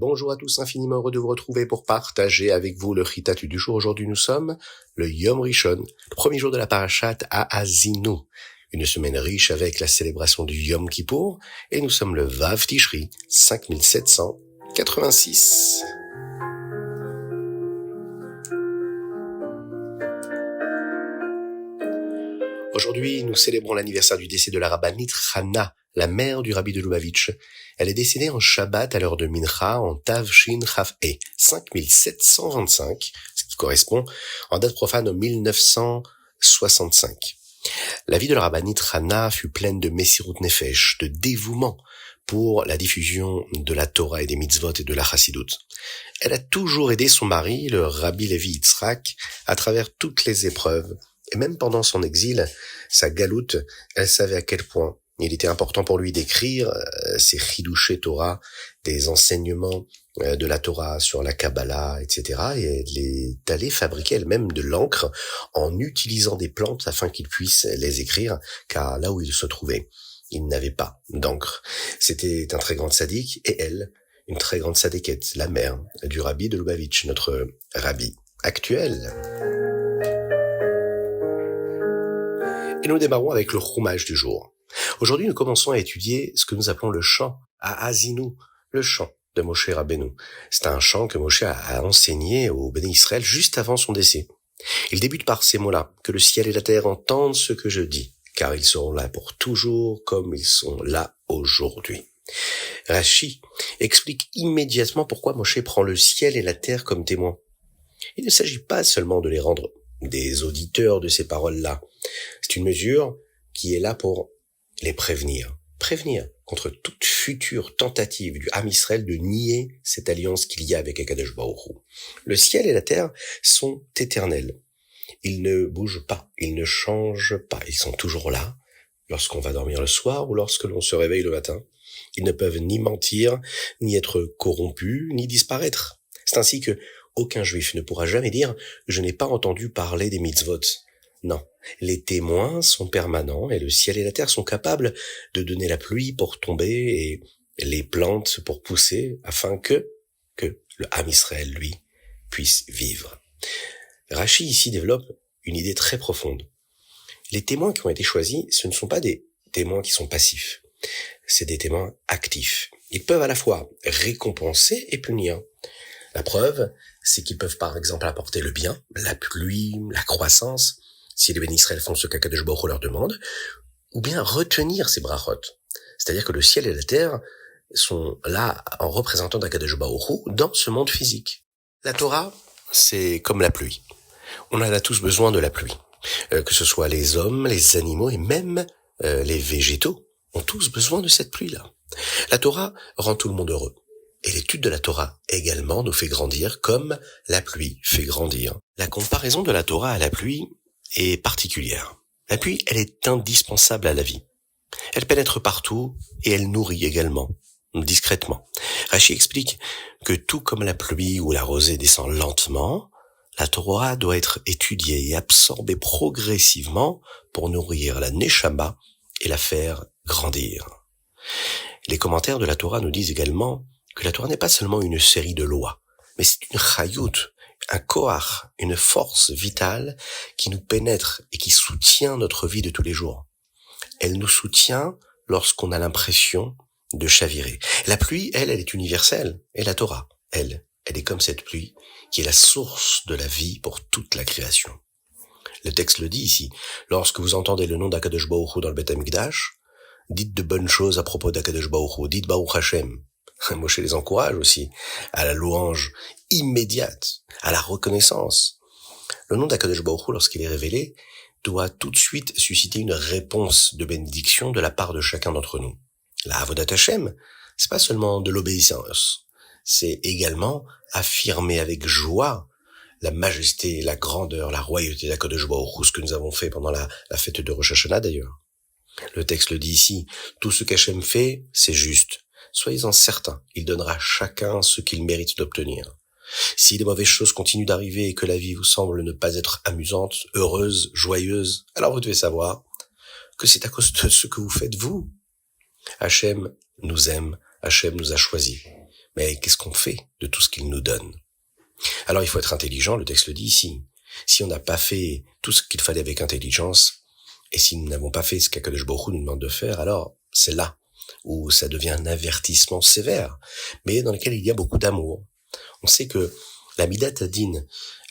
Bonjour à tous, infiniment heureux de vous retrouver pour partager avec vous le Chitat du jour. Aujourd'hui, nous sommes le Yom Rishon, le premier jour de la Parashat Ha'azinu. Une semaine riche avec la célébration du Yom Kippour, et nous sommes le Vav Tishri, 5786. Aujourd'hui, nous célébrons l'anniversaire du décès de la rabbinite Chana, la mère du rabbi de Lubavitch. Elle est décédée en Shabbat à l'heure de Mincha en Tav Shin Chaf E, 5725, ce qui correspond en date profane au 1965. La vie de la rabbinite Chana fut pleine de Messirut Nefesh, de dévouement pour la diffusion de la Torah et des mitzvot et de la Chassidut. Elle a toujours aidé son mari, le rabbi Levi Yitzhak, à travers toutes les épreuves. Et même pendant son exil, sa galoute, elle savait à quel point il était important pour lui d'écrire ses Chidushé Torah, des enseignements de la Torah sur la Kabbalah, etc. Et elle est allée fabriquer elle-même de l'encre en utilisant des plantes afin qu'il puisse les écrire, car là où il se trouvait, il n'avait pas d'encre. C'était un très grand sadique, et elle, une très grande sadéquette, la mère du rabbi de Lubavitch, notre rabbi actuel. Et nous démarrons avec le Chumash du jour. Aujourd'hui, nous commençons à étudier ce que nous appelons le chant Ha'azinu, le chant de Moshe Rabbeinu. C'est un chant que Moshe a enseigné au Béni Israël juste avant son décès. Il débute par ces mots-là: que le ciel et la terre entendent ce que je dis, car ils seront là pour toujours comme ils sont là aujourd'hui. Rashi explique immédiatement pourquoi Moshe prend le ciel et la terre comme témoins. Il ne s'agit pas seulement de les rendre des auditeurs de ces paroles-là. C'est une mesure qui est là pour les prévenir contre toute future tentative du Ham Israël de nier cette alliance qu'il y a avec Akadosh Baruch Hu. Le ciel et la terre sont éternels. Ils ne bougent pas, ils ne changent pas, ils sont toujours là lorsqu'on va dormir le soir ou lorsque l'on se réveille le matin. Ils ne peuvent ni mentir, ni être corrompus, ni disparaître. C'est ainsi que aucun juif ne pourra jamais dire « je n'ai pas entendu parler des mitzvot ». Non, les témoins sont permanents et le ciel et la terre sont capables de donner la pluie pour tomber et les plantes pour pousser afin que le Ham Israël, lui, puisse vivre. Rashi ici développe une idée très profonde. Les témoins qui ont été choisis, ce ne sont pas des témoins qui sont passifs, c'est des témoins actifs. Ils peuvent à la fois récompenser et punir. La preuve, c'est qu'ils peuvent par exemple apporter le bien, la pluie, la croissance, si les bénis Israël font ce qu'Akadosh Baruch Hu leur demande, ou bien retenir ces brachot. C'est-à-dire que le ciel et la terre sont là en représentant d'Akadosh Baruch Hu dans ce monde physique. La Torah, c'est comme la pluie. On en a tous besoin de la pluie. Que ce soit les hommes, les animaux et même les végétaux ont tous besoin de cette pluie-là. La Torah rend tout le monde heureux. Et l'étude de la Torah également nous fait grandir comme la pluie fait grandir. La comparaison de la Torah à la pluie est particulière. La pluie, elle est indispensable à la vie. Elle pénètre partout et elle nourrit également, discrètement. Rashi explique que tout comme la pluie ou la rosée descend lentement, la Torah doit être étudiée et absorbée progressivement pour nourrir la neshama et la faire grandir. Les commentaires de la Torah nous disent également que la Torah n'est pas seulement une série de lois, mais c'est une chayut, un koach, une force vitale qui nous pénètre et qui soutient notre vie de tous les jours. Elle nous soutient lorsqu'on a l'impression de chavirer. La pluie, elle est universelle. Et la Torah, elle est comme cette pluie qui est la source de la vie pour toute la création. Le texte le dit ici. Lorsque vous entendez le nom d'Akadosh Baruch Hu dans le Beth Amikdash, dites de bonnes choses à propos d'Akadosh Baruch Hu. Dites Baruch Hashem. Moshe les encourage aussi à la louange immédiate, à la reconnaissance. Le nom d'Akadosh Baruch Hu, lorsqu'il est révélé, doit tout de suite susciter une réponse de bénédiction de la part de chacun d'entre nous. La Avodat Hashem, c'est pas seulement de l'obéissance, c'est également affirmer avec joie la majesté, la grandeur, la royauté d'Akadosh Baruch Hu, ce que nous avons fait pendant la fête de Rosh Hashanah d'ailleurs. Le texte le dit ici, tout ce qu'Hachem fait, c'est juste. Soyez-en certains, il donnera à chacun ce qu'il mérite d'obtenir. Si les mauvaises choses continuent d'arriver et que la vie vous semble ne pas être amusante, heureuse, joyeuse, alors vous devez savoir que c'est à cause de ce que vous faites vous. Hachem nous aime, Hachem nous a choisis Mais qu'est-ce qu'on fait de tout ce qu'il nous donne? Alors il faut être intelligent, le texte le dit ici. Si on n'a pas fait tout ce qu'il fallait avec intelligence, et si nous n'avons pas fait ce qu'Akadosh Baruch Hu nous demande de faire, alors c'est là où ça devient un avertissement sévère, mais dans lequel il y a beaucoup d'amour. On sait que la Midat Hadin,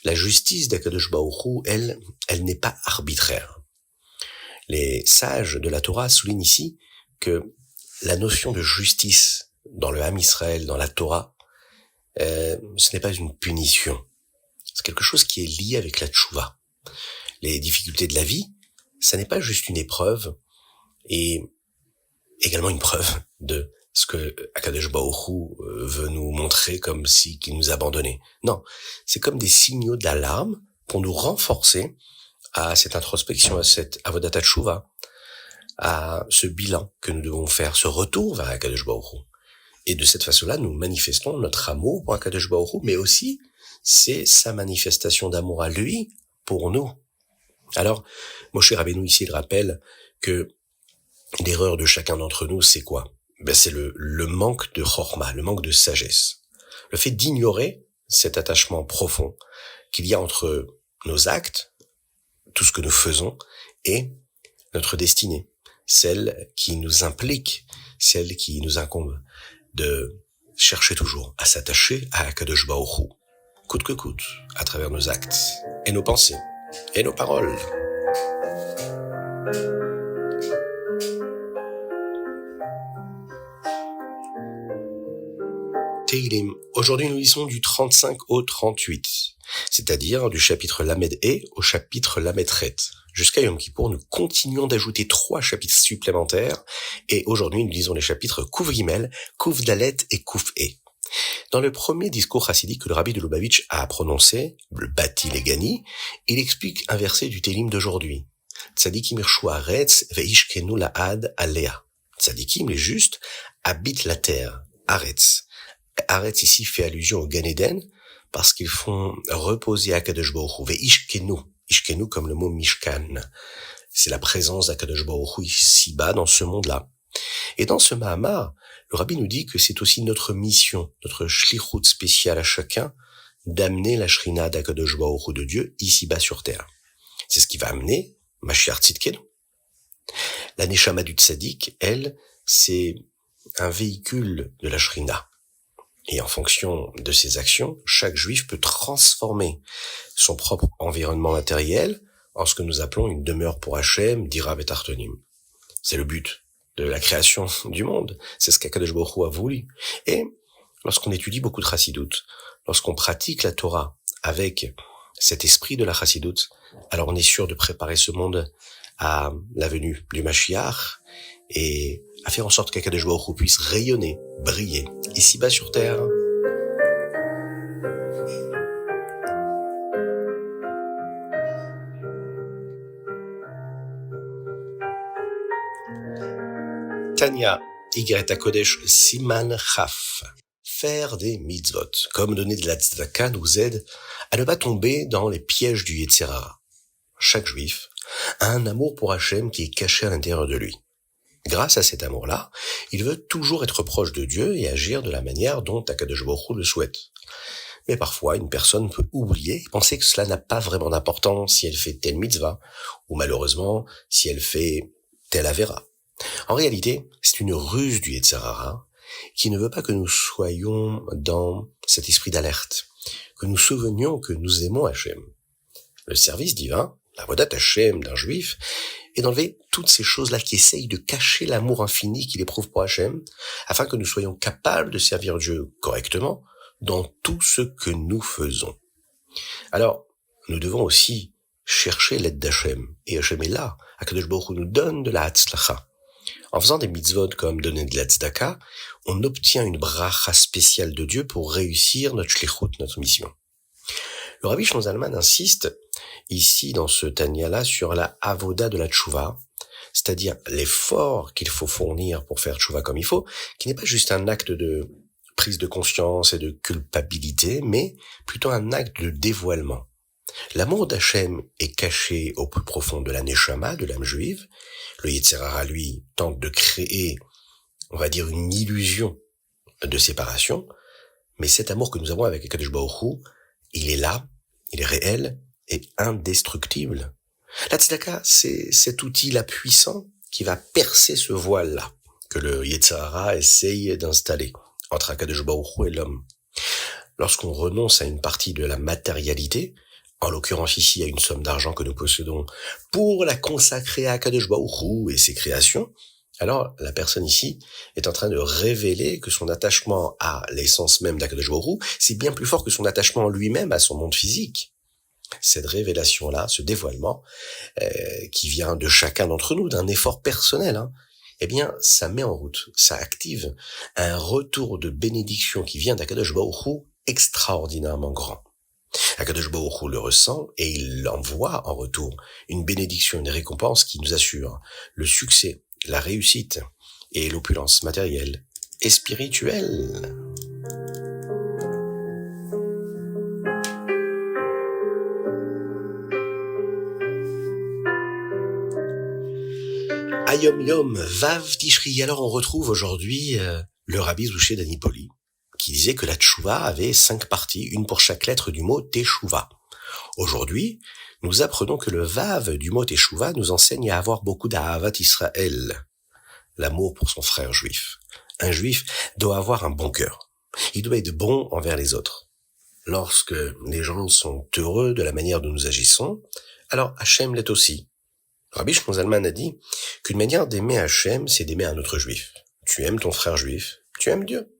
la justice d'Akadosh Baruch Hu, elle n'est pas arbitraire. Les sages de la Torah soulignent ici que la notion de justice dans le Ham Israël, dans la Torah, ce n'est pas une punition. C'est quelque chose qui est lié avec la tchouva. Les difficultés de la vie, ça n'est pas juste une épreuve, et également une preuve de ce que Akadosh Baruch Hu veut nous montrer comme si qu'il nous abandonnait. Non, c'est comme des signaux d'alarme pour nous renforcer à cette introspection, à cette avodat tchouva, à ce bilan que nous devons faire, ce retour vers Akadosh Baruch Hu. Et de cette façon-là, nous manifestons notre amour pour Akadosh Baruch Hu, mais aussi c'est sa manifestation d'amour à lui pour nous. Alors, Moshe Rabbeinu ici, il rappelle que l'erreur de chacun d'entre nous, c'est quoi? C'est le manque de chorma, le manque de sagesse. Le fait d'ignorer cet attachement profond qu'il y a entre nos actes, tout ce que nous faisons, et notre destinée, celle qui nous implique, celle qui nous incombe, de chercher toujours à s'attacher à Akadosh Baruch Hu, coûte que coûte, à travers nos actes, et nos pensées, et nos paroles. Teilim. Aujourd'hui, nous lisons du 35 au 38, c'est-à-dire du chapitre Lamed E au chapitre Lamed Ret. Jusqu'à Yom Kippour, nous continuons d'ajouter 3 chapitres supplémentaires, et aujourd'hui, nous lisons les chapitres Kuv Gimel, Kuv Dalet et Kuv E. Dans le premier discours chassidique que le rabbi de Lubavitch a prononcé, le Bati Legani, il explique un verset du Teilim d'aujourd'hui. Tzadikim irshu haaretz veishkenu la'ad alea. Tzadikim, les justes, habitent la terre, Haaretz. Haaretz ici fait allusion au Gan Eden, parce qu'ils font reposer Akadosh Baruch Hu, veishkenu. Ishkenu comme le mot Mishkan. C'est la présence d'Akadosh Baruch Hu ici-bas, dans ce monde-là. Et dans ce Mahamar, le rabbi nous dit que c'est aussi notre mission, notre shlichut spéciale à chacun, d'amener la shrina d'Akadosh Baruch Hu de Dieu ici-bas sur terre. C'est ce qui va amener Mashiach Tzidkenu. La neshama du tzaddik, elle, c'est un véhicule de la shrina. Et en fonction de ses actions, chaque juif peut transformer son propre environnement matériel en ce que nous appelons une demeure pour Hachem, dira Betartonim. C'est le but de la création du monde. C'est ce qu'Akadosh Baruch Hu a voulu. Et lorsqu'on étudie beaucoup de Chassidut, lorsqu'on pratique la Torah avec cet esprit de la Chassidut, alors on est sûr de préparer ce monde à la venue du Mashiach et à faire en sorte qu'Akadosh Baruch Hu puisse rayonner, briller, ici-bas sur terre. Tanya, Igret HaKodesh, Siman Chaf. Faire des mitzvot, comme donner de la tzedaka, nous aide à ne pas tomber dans les pièges du Yetzer Hara. Chaque juif a un amour pour Hachem qui est caché à l'intérieur de lui. Grâce à cet amour-là, il veut toujours être proche de Dieu et agir de la manière dont Akadosh Baruch Hu le souhaite. Mais parfois, une personne peut oublier et penser que cela n'a pas vraiment d'importance si elle fait telle mitzvah, ou malheureusement, si elle fait telle avéra. En réalité, c'est une ruse du Yetzer Hara qui ne veut pas que nous soyons dans cet esprit d'alerte, que nous souvenions que nous aimons Hachem. Le service divin, la vodat Hachem d'un juif, est d'enlever toutes ces choses-là qui essayent de cacher l'amour infini qu'il éprouve pour Hachem, afin que nous soyons capables de servir Dieu correctement dans tout ce que nous faisons. Alors, nous devons aussi chercher l'aide d'Hachem, et Hachem est là. Akadosh Baruch Hu nous donne de la hatzlacha. En faisant des mitzvot comme donner de la tzedaka, on obtient une bracha spéciale de Dieu pour réussir notre shlichut, notre mission. Le Rabbi Shlomo Zalman insiste ici dans ce Tanya-là sur la avoda de la tchouva, c'est-à-dire l'effort qu'il faut fournir pour faire tchouva comme il faut, qui n'est pas juste un acte de prise de conscience et de culpabilité, mais plutôt un acte de dévoilement. L'amour d'Hachem est caché au plus profond de la neshama, de l'âme juive. Le Yetzer Hara, lui, tente de créer, on va dire, une illusion de séparation, Mais cet amour que nous avons avec Akadosh Baruch Hu, il est là, il est réel et indestructible. La tzedaka, c'est cet outil-là puissant qui va percer ce voile-là que le Yetzer Hara essaye d'installer entre Akadosh Baruch Hu et l'homme. Lorsqu'on renonce à une partie de la matérialité, en l'occurrence ici à une somme d'argent que nous possédons, pour la consacrer à Akadosh Baruch Hu et ses créations, alors la personne ici est en train de révéler que son attachement à l'essence même d'Akadosh Baruch Hu, c'est bien plus fort que son attachement lui-même à son monde physique. Cette révélation-là, ce dévoilement, qui vient de chacun d'entre nous, d'un effort personnel, eh bien, ça met en route, ça active un retour de bénédiction qui vient d'Akadosh Baruch Hu extraordinairement grand. Akadosh Baruch Hu le ressent et il envoie en retour une bénédiction, une récompense qui nous assure le succès, la réussite et l'opulence matérielle et spirituelle. Ayom Yom Vav Tishri. Alors on retrouve aujourd'hui le rabbi Zouché d'Anipoli qui disait que la tchouva avait 5 parties, une pour chaque lettre du mot teshuva. Aujourd'hui, nous apprenons que le Vav du mot teshuva nous enseigne à avoir beaucoup d'Ahavat Israël, l'amour pour son frère juif. Un juif doit avoir un bon cœur. Il doit être bon envers les autres. Lorsque les gens sont heureux de la manière dont nous agissons, alors Hachem l'est aussi. Rabbi Shimon Zalman a dit qu'une manière d'aimer Hachem, c'est d'aimer un autre juif. Tu aimes ton frère juif, tu aimes Dieu.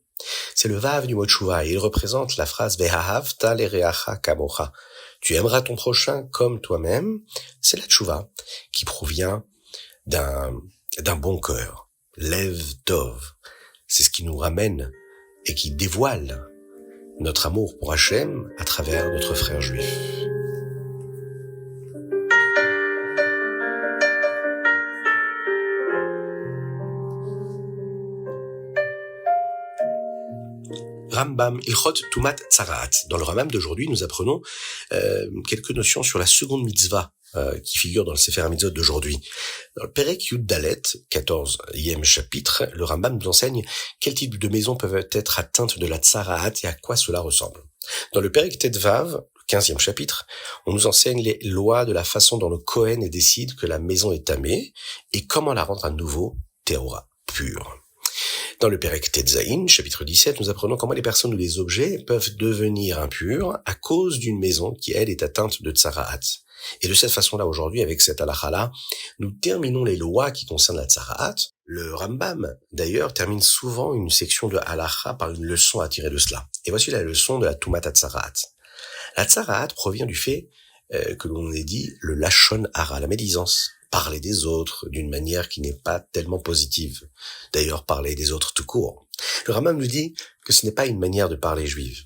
C'est le Vav du mot tchouva et il représente la phrase Ve'ahavta lereacha kamocha. Tu aimeras ton prochain comme toi-même. C'est la tchouva qui provient d'un bon cœur. Lev tov. C'est ce qui nous ramène et qui dévoile notre amour pour Hachem à travers notre frère juif. Rambam, Ilchot Tumat Tzaraat. Dans le Rambam d'aujourd'hui, nous apprenons quelques notions sur la seconde mitzvah qui figure dans le Sefer HaMitzvot d'aujourd'hui. Dans le Perek Yud Dalet, 14e chapitre, le Rambam nous enseigne quel type de maisons peuvent être atteintes de la Tzaraat et à quoi cela ressemble. Dans le Perek Tetvav, 15e chapitre, on nous enseigne les lois de la façon dont le Kohen décide que la maison est tamée et comment la rendre à nouveau Théora, pure. Dans le Perek Tetzaïn, chapitre 17, nous apprenons comment les personnes ou les objets peuvent devenir impurs à cause d'une maison qui, elle, est atteinte de Tzaraat. Et de cette façon-là, aujourd'hui, avec cette halakha-là, nous terminons les lois qui concernent la Tzaraat. Le Rambam, d'ailleurs, termine souvent une section de halakha par une leçon à tirer de cela. Et voici la leçon de la Tumat Tzaraat. La Tzaraat provient du fait que l'on ait dit le Lachon Hara, la médisance. Parler des autres d'une manière qui n'est pas tellement positive. D'ailleurs, parler des autres tout court. Le Rambam nous dit que ce n'est pas une manière de parler juive.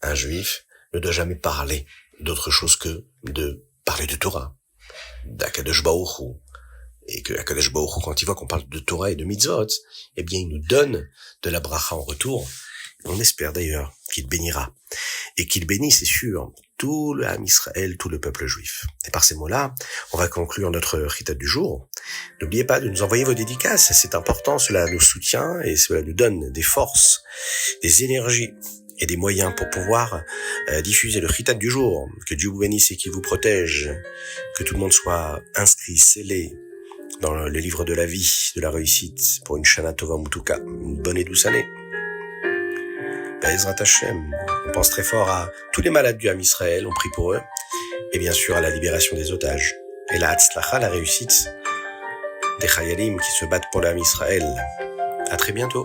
Un juif ne doit jamais parler d'autre chose que de parler de Torah, d'Akadosh Baruch Hu. Et que Akadosh Baruch Hu, quand il voit qu'on parle de Torah et de mitzvot, eh bien, il nous donne de la bracha en retour. On espère d'ailleurs qu'il bénira. Et qu'il bénisse, c'est sûr, tout le Ham Israël, tout le peuple juif. Et par ces mots-là, on va conclure notre Chitat du jour. N'oubliez pas de nous envoyer vos dédicaces, c'est important, cela nous soutient et cela nous donne des forces, des énergies et des moyens pour pouvoir diffuser le Chitat du jour. Que Dieu vous bénisse et qu'il vous protège, que tout le monde soit inscrit, scellé dans le livre de la vie, de la réussite, pour une Shana Tova Mutuka, une bonne et douce année. Be'ezrat Hashem. On pense très fort à tous les malades du Ham Israël, on prie pour eux, et bien sûr à la libération des otages, et la Hatzlacha, la réussite des Chayalim qui se battent pour le Ham Israël. À très bientôt.